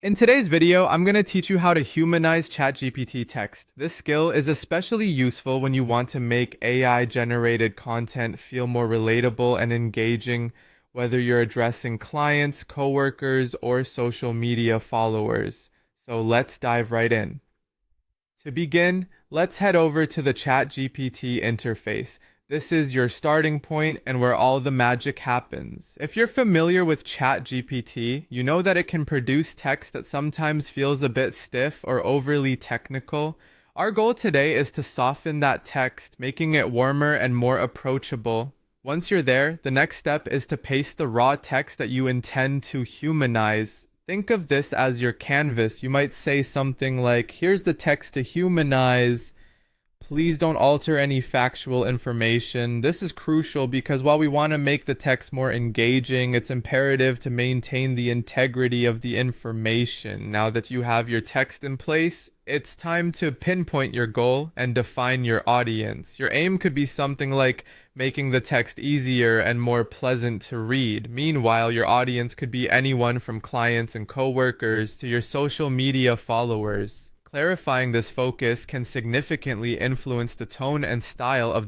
In today's video, I'm going to teach you how to humanize ChatGPT text. This skill is especially useful when you want to make AI-generated content feel more relatable and engaging, whether you're addressing clients, coworkers, or social media followers. So let's dive right in. To begin, let's head over to the ChatGPT interface. This is your starting point and where all the magic happens. If you're familiar with ChatGPT, you know that it can produce text that sometimes feels a bit stiff or overly technical. Our goal today is to soften that text, making it warmer and more approachable. Once you're there, the next step is to paste the raw text that you intend to humanize. Think of this as your canvas. You might say something like, here's the text to humanize. Please don't alter any factual information. This is crucial because while we want to make the text more engaging, it's imperative to maintain the integrity of the information. Now that you have your text in place, it's time to pinpoint your goal and define your audience. Your aim could be something like making the text easier and more pleasant to read. Meanwhile, your audience could be anyone from clients and coworkers to your social media followers. Clarifying this focus can significantly influence the tone and style of the